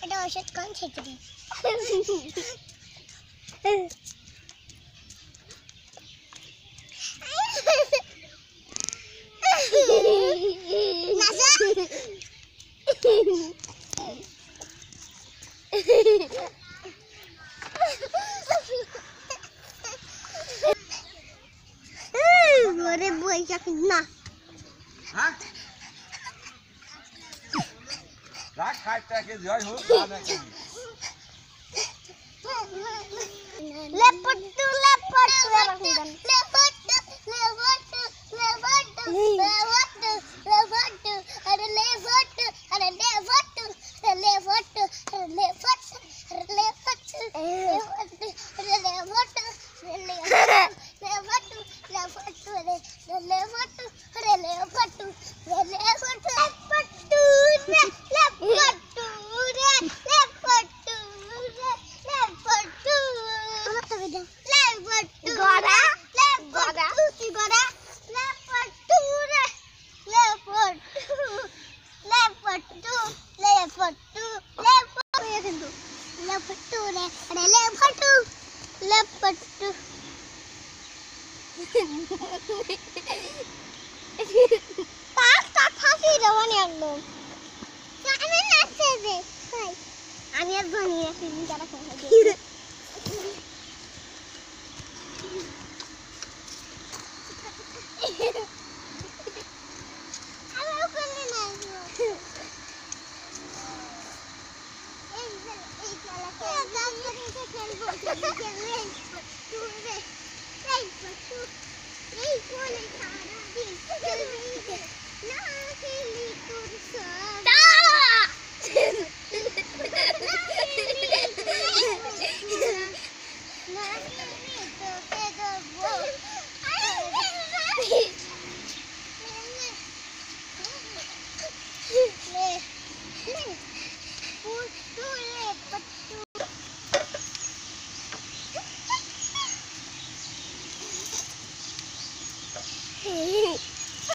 এটা ওষুধ কোন ছেঁচে দিই ওরে বইটা না হ্যাঁ রাখ খাইটাকে জয় হোক না কি লেপটু লেপটু লেপটু লেপটু লেপটু আরে লেপটু আরে লেপটু লেপটু লেপটু লেপটু আমি আর বানিয়ে ফিল্ম যারা খেলে